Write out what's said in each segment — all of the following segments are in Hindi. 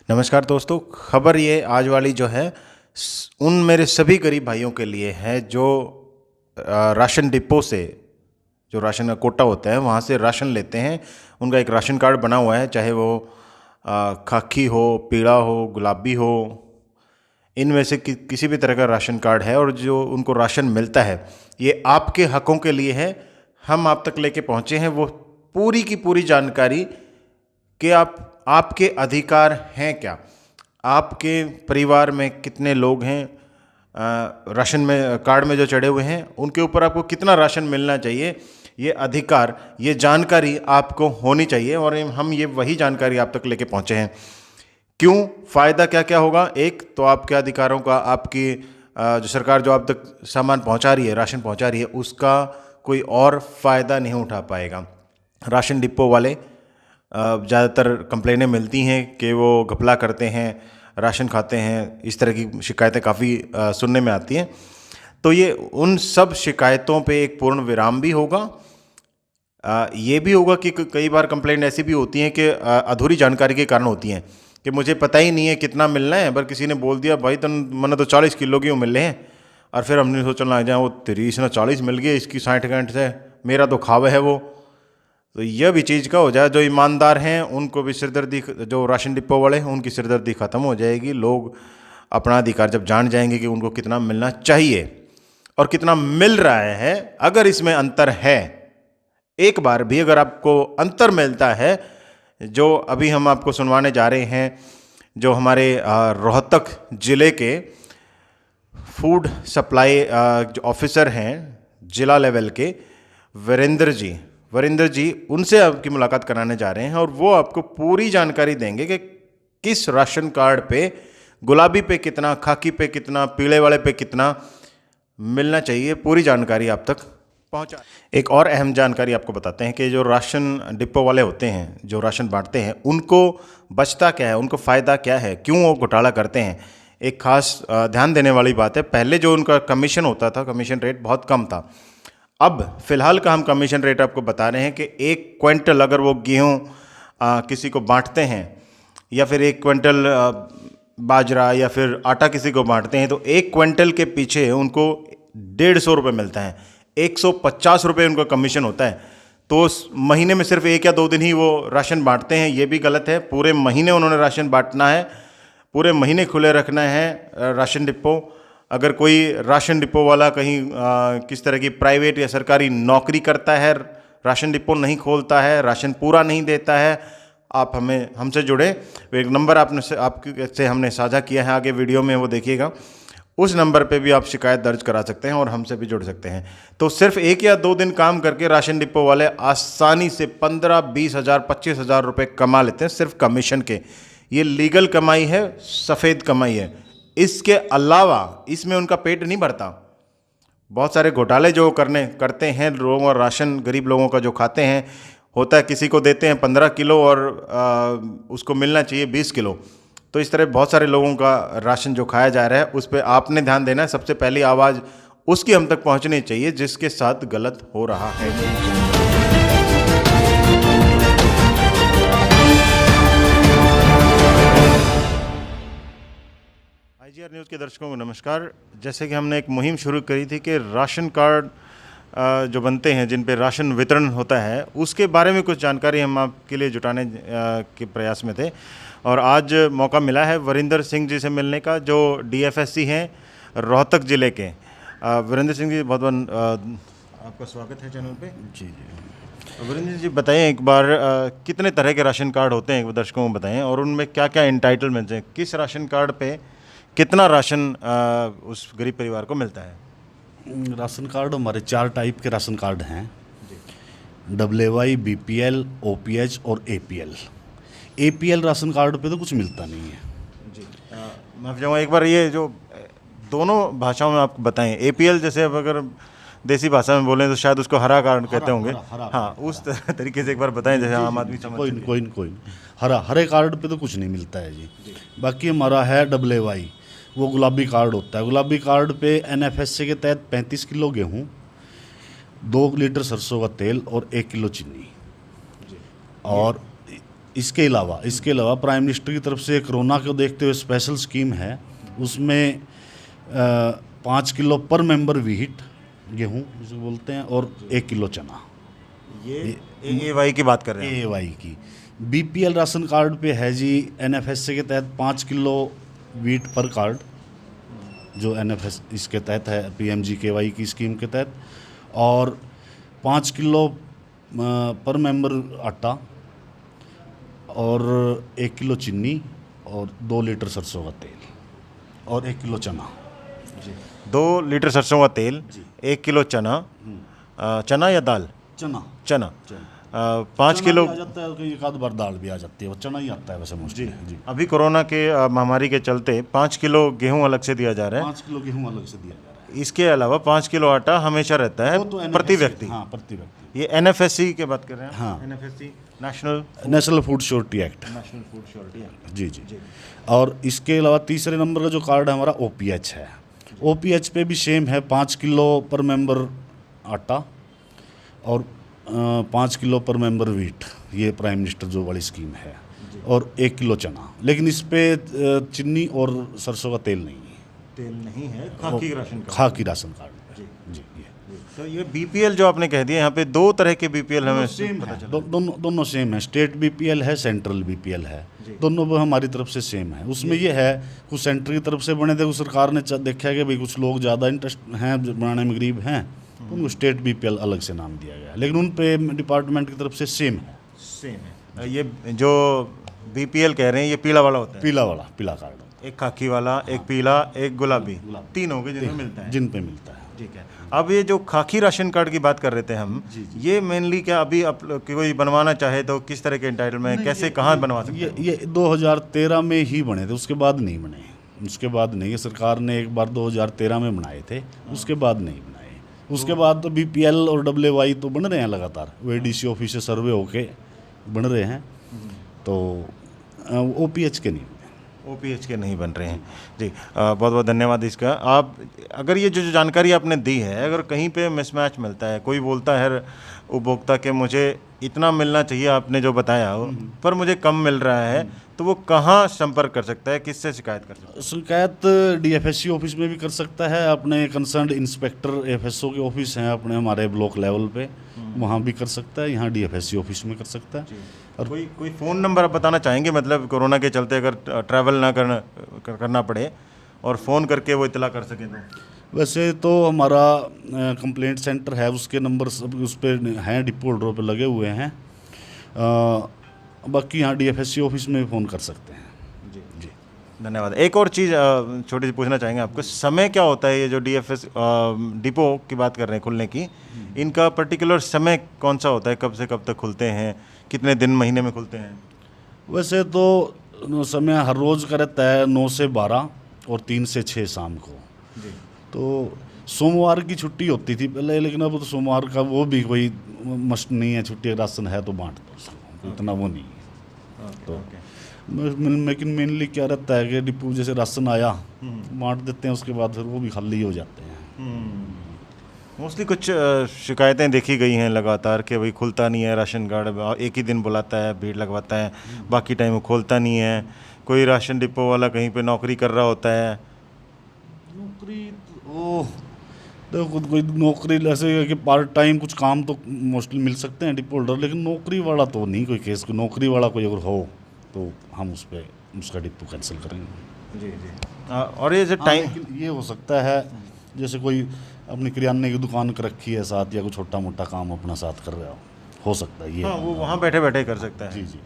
नमस्कार दोस्तों, खबर ये आज वाली जो है उन मेरे सभी गरीब भाइयों के लिए है जो राशन डिपो से जो राशन का कोटा होता है वहाँ से राशन लेते हैं। उनका एक राशन कार्ड बना हुआ है, चाहे वो खाकी हो, पीला हो, गुलाबी हो, इनमें से किसी भी तरह का राशन कार्ड है और जो उनको राशन मिलता है ये आपके हकों के लिए है। हम आप तक लेके पहुँचे हैं वो पूरी की पूरी जानकारी कि आपके अधिकार हैं क्या, आपके परिवार में कितने लोग हैं, राशन में कार्ड में जो चढ़े हुए हैं उनके ऊपर आपको कितना राशन मिलना चाहिए, ये अधिकार, ये जानकारी आपको होनी चाहिए। और हम ये वही जानकारी आप तक लेके पहुँचे हैं। क्यों, फ़ायदा क्या क्या होगा? एक तो आपके अधिकारों का, आपकी जो सरकार जो आप तक सामान पहुँचा रही है, राशन पहुँचा रही है, उसका कोई और फ़ायदा नहीं उठा पाएगा। राशन डिपो वाले ज़्यादातर कंप्लेनें मिलती हैं कि वो घपला करते हैं, राशन खाते हैं, इस तरह की शिकायतें काफ़ी सुनने में आती हैं। तो ये उन सब शिकायतों पे एक पूर्ण विराम भी होगा। ये भी होगा कि कई बार कंप्लेंट ऐसी भी होती हैं कि अधूरी जानकारी के कारण होती हैं कि मुझे पता ही नहीं है कितना मिलना है, पर किसी ने बोल दिया भाई तो मैंने तो 40 किलो की मिल रहे हैं, और फिर हमने सोचा ना जाए वो तेरी इसने 40 मिल गई, इसकी 60 से मेरा तो खावा है वो। तो यह भी चीज़ का हो जाए, जो ईमानदार हैं उनको भी सिरदर्दी, जो राशन डिपो वाले हैं उनकी सिरदर्दी ख़त्म हो जाएगी। लोग अपना अधिकार जब जान जाएंगे कि उनको कितना मिलना चाहिए और कितना मिल रहा है, अगर इसमें अंतर है, एक बार भी अगर आपको अंतर मिलता है, जो अभी हम आपको सुनवाने जा रहे हैं, जो हमारे रोहतक ज़िले के फूड सप्लाई जो ऑफिसर हैं ज़िला लेवल के, वरिंदर जी, उनसे आपकी मुलाकात कराने जा रहे हैं और वो आपको पूरी जानकारी देंगे कि किस राशन कार्ड पे गुलाबी पे कितना, खाकी पे कितना, पीले वाले पे कितना मिलना चाहिए। पूरी जानकारी आप तक पहुंचा। एक और अहम जानकारी आपको बताते हैं कि जो राशन डिपो वाले होते हैं, जो राशन बांटते हैं, उनको बचता क्या है, उनको फ़ायदा क्या है, क्यों वो घोटाला करते हैं। एक खास ध्यान देने वाली बात है, पहले जो उनका कमीशन होता था, कमीशन रेट बहुत कम था। अब फ़िलहाल का हम कमीशन रेट आपको बता रहे हैं कि 1 क्विंटल अगर वो गेहूँ किसी को बांटते हैं, या फिर 1 क्विंटल बाजरा या फिर आटा किसी को बांटते हैं, तो 1 क्विंटल के पीछे उनको 150 रुपये मिलता है, 150 रुपये उनका कमीशन होता है। तो महीने में सिर्फ 1 या 2 दिन ही वो राशन बांटते हैं, ये भी गलत है। पूरे महीने उन्होंने राशन बांटना है, पूरे महीने खुले रखना है राशन डिपो। अगर कोई राशन डिपो वाला कहीं किस तरह की प्राइवेट या सरकारी नौकरी करता है, राशन डिपो नहीं खोलता है, राशन पूरा नहीं देता है, आप हमसे जुड़े। एक नंबर आपसे हमने साझा किया है, आगे वीडियो में वो देखिएगा। उस नंबर पे भी आप शिकायत दर्ज करा सकते हैं और हमसे भी जुड़ सकते हैं। तो सिर्फ 1 या 2 दिन काम करके राशन डिपो वाले आसानी से 15-20 हज़ार 25 हज़ार रुपये कमा लेते हैं, सिर्फ कमीशन के। ये लीगल कमाई है, सफ़ेद कमाई है। इसके अलावा इसमें उनका पेट नहीं भरता। बहुत सारे घोटाले जो करते हैं लोग, और राशन गरीब लोगों का जो खाते हैं, होता है किसी को देते हैं 15 किलो और उसको मिलना चाहिए 20 किलो। तो इस तरह बहुत सारे लोगों का राशन जो खाया जा रहा है, उस पर आपने ध्यान देना है। सबसे पहली आवाज़ उसकी हम तक पहुंचनी चाहिए जिसके साथ गलत हो रहा है। IGR न्यूज़ के दर्शकों को नमस्कार। जैसे कि हमने एक मुहिम शुरू करी थी कि राशन कार्ड जो बनते हैं, जिन पे राशन वितरण होता है, उसके बारे में कुछ जानकारी हम आपके लिए जुटाने के प्रयास में थे। और आज मौका मिला है वरिंदर सिंह जी से मिलने का, जो DFSC हैं रोहतक ज़िले के। वरिंदर सिंह जी, बहुत बहुत आपका स्वागत है चैनल पे। जी जी। वरिंदर जी, बताएं एक बार कितने तरह के राशन कार्ड होते हैं, एक बार दर्शकों को बताएं, और उनमें क्या क्या एंटाइटलमेंट्स हैं, किस राशन कार्ड पे कितना राशन उस गरीब परिवार को मिलता है। राशन कार्ड हमारे 4 टाइप के राशन कार्ड हैं, WY, BPL, OPH और APL राशन कार्ड पे तो कुछ मिलता नहीं है जी। मैं चाहूँगा एक बार ये जो दोनों भाषाओं में आप बताएं। APL जैसे अब अगर देसी भाषा में बोलें तो शायद उसको हरा कार्ड कहते होंगे। हाँ, उस तरीके से एक बार बताएं जैसे आम आदमी समझ। कोई हरे कार्ड पे तो कुछ नहीं मिलता है जी। बाकी हमारा है WY, वो गुलाबी कार्ड होता है। गुलाबी कार्ड पे NFSC के तहत 35 किलो गेहूँ, 2 लीटर सरसों का तेल और 1 किलो चीनी। और इसके अलावा प्राइम मिनिस्टर की तरफ से कोरोना को देखते हुए स्पेशल स्कीम है, उसमें 5 किलो पर मेंबर व्हीट गेहूँ जिसे बोलते हैं और 1 किलो चना। ये AAY की बात कर रहे हैं। AAY की BPL राशन कार्ड पे है जी NFSA के तहत 5 किलो व्हीट पर कार्ड, जो NFS इसके तहत है PMGKY की स्कीम के तहत, और 5 किलो पर मेंबर आटा और 1 किलो चीनी और 2 लीटर सरसों का तेल और 1 किलो चना। 2 लीटर सरसों का तेल, 1 किलो चना, चना या दाल? चना 5 किलो। आ जाता है, एक आध बार दाल भी आ जाती है, वो चना ही आता है वैसे मोस्टली जी। अभी कोरोना के महामारी के चलते 5 किलो गेहूं अलग से दिया जा रहा है। 5 किलो गेहूँ अलग से दिया जा रहा है। इसके अलावा 5 किलो आटा हमेशा रहता है वो तो प्रति व्यक्ति। हाँ, प्रति व्यक्ति। ये NFSC की बात कर रहे हैं। हाँ। NFSC national food security act. National food security act. जी। और इसके अलावा तीसरे नंबर का जो कार्ड है हमारा OPH है। OPH पे भी सेम है, 5 किलो पर मेंबर आटा और 5 किलो पर मेंबर व्हीट, ये प्राइम मिनिस्टर जो वाली स्कीम है, और 1 किलो चना। लेकिन इस पे चीनी और सरसों का तेल नहीं है। तेल नहीं है, खाकी राशन कार्ड। खाकी राशन कार्ड जी। तो ये BPL जो आपने कह दिया, यहाँ पे 2 तरह के BPL हमें सेम है, दोनों सेम है। स्टेट BPL है, सेंट्रल BPL है, दोनों हमारी तरफ से सेम है। उसमें ये है कुछ सेंटर की तरफ से बने थे, कुछ सरकार ने देखा कि भाई कुछ लोग ज़्यादा इंटरेस्ट हैं बनाने में, गरीब हैं, तो उनको स्टेट BPL अलग से नाम दिया गया, लेकिन उन पे डिपार्टमेंट की तरफ से सेम है। ये जो BPL कह रहे हैं, ये पीला वाला होता है। पीला कार्ड, एक खाकी वाला, एक पीला, एक गुलाबी, 3 हो गए जिनमें मिलता है। जिन पे मिलता है। ठीक है। अब ये जो खाकी राशन कार्ड की बात कर रहे थे हम, ये मेनली क्या अभी कोई बनवाना चाहे तो किस तरह के एंटाइटलमेंट, कैसे, कहाँ बनवा सकते हैं? ये 2013 में ही बने थे, उसके बाद नहीं बने। उसके बाद नहीं, ये सरकार ने एक बार 2013 में बनाए थे, उसके बाद नहीं बनाए। उसके बाद तो BPL और WY तो बन रहे हैं लगातार, वो DC ऑफिस से सर्वे होके बन रहे हैं, तो OPH के नहीं। OPH के नहीं बन रहे हैं जी। बहुत बहुत धन्यवाद इसका। आप अगर ये जो जानकारी आपने दी है, अगर कहीं पे मिसमैच मिलता है, कोई बोलता है उपभोक्ता के मुझे इतना मिलना चाहिए आपने जो बताया हो, पर मुझे कम मिल रहा है, तो वो कहाँ संपर्क कर सकता है, किससे शिकायत कर सकता है? शिकायत DFSC ऑफिस में भी कर सकता है, अपने कंसर्न इंस्पेक्टर FSO के ऑफिस हैं अपने हमारे ब्लॉक लेवल पे, वहाँ भी कर सकता है, यहाँ DFSC ऑफिस में कर सकता है। और कोई फ़ोन नंबर आप बताना चाहेंगे, मतलब कोरोना के चलते अगर ट्रैवल ना करना पड़े और फ़ोन करके वो इतला कर सकें तो? वैसे तो हमारा कंप्लेंट सेंटर है, उसके नंबर सब उस पर हैं, डिपो होल्डरों पे लगे हुए हैं। बाकी यहाँ DFSC ऑफिस में फ़ोन कर सकते हैं। जी। धन्यवाद। एक और चीज़ छोटी सी पूछना चाहेंगे आपको, समय क्या होता है ये जो डिपो की बात कर रहे हैं खुलने की, इनका पर्टिकुलर समय कौन सा होता है, कब से कब तक खुलते हैं, कितने दिन महीने में खुलते हैं? वैसे तो समय हर रोज़ का रहता है 9 से 12 और 3 से 6 शाम को। तो सोमवार की छुट्टी होती थी पहले, लेकिन अब तो सोमवार का वो भी कोई मस्ट नहीं है, छुट्टी राशन है तो बांट दो उसको, इतना वो नहीं है। तो लेकिन मेनली क्या रहता है कि डिपो जैसे राशन आया बांट देते हैं, उसके बाद फिर वो भी खाली हो जाते हैं। मोस्टली कुछ शिकायतें देखी गई हैं लगातार कि भाई खुलता नहीं है राशन कार्ड, एक ही दिन बुलाता है, भीड़ लगवाता है, बाकी टाइम वो खोलता नहीं है। कोई राशन डिपो वाला कहीं पे नौकरी कर रहा होता है। नौकरी देखो, कोई नौकरी ऐसे कि पार्ट टाइम कुछ काम तो मोस्टली मिल सकते हैं डिपो होल्डर, लेकिन नौकरी वाला तो नहीं कोई केस। नौकरी वाला कोई अगर हो तो हम उसका डिपो कैंसिल करेंगे। जी। और ये जो टाइम, ये हो सकता है जैसे कोई अपनी किराने की दुकान कर रखी है साथ, या कोई छोटा मोटा काम अपना साथ कर रहा हो सकता है ये। हाँ, वो वहाँ बैठे बैठे कर सकता है। जी।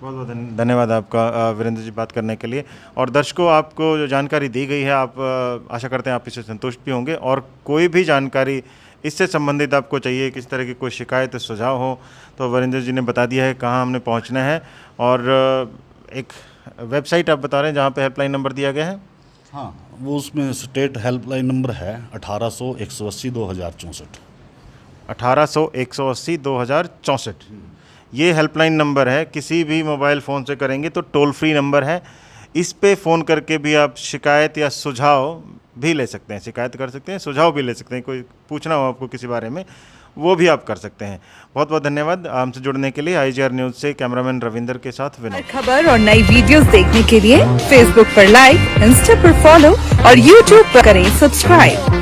बहुत बहुत धन्यवाद आपका वीरेंद्र जी बात करने के लिए। और दर्शकों, आपको जो जानकारी दी गई है, आप आशा करते हैं आप इससे संतुष्ट भी होंगे। और कोई भी जानकारी इससे संबंधित आपको चाहिए, किस तरह की कोई शिकायत सुझाव हो, तो वीरेंद्र जी ने बता दिया है कहाँ हमने पहुँचना है। और एक वेबसाइट आप बता रहे हैं जहाँ पे हेल्पलाइन नंबर दिया गया है? हाँ, वो उसमें स्टेट हेल्पलाइन नंबर है 1800 180 2064। 1800 180 2064 ये हेल्पलाइन नंबर है। किसी भी मोबाइल फ़ोन से करेंगे तो टोल फ्री नंबर है। इस पे फ़ोन करके भी आप शिकायत या सुझाव भी ले सकते हैं, शिकायत कर सकते हैं, सुझाव भी ले सकते हैं, कोई पूछना हो आपको किसी बारे में। वो भी आप कर सकते हैं। बहुत बहुत धन्यवाद हमसे जुड़ने के लिए। IGR न्यूज़ से कैमरामैन रविंदर के साथ विनोद। खबर और नई वीडियोस देखने के लिए फेसबुक पर लाइक, इंस्टा पर फॉलो और यूट्यूब पर करें सब्सक्राइब।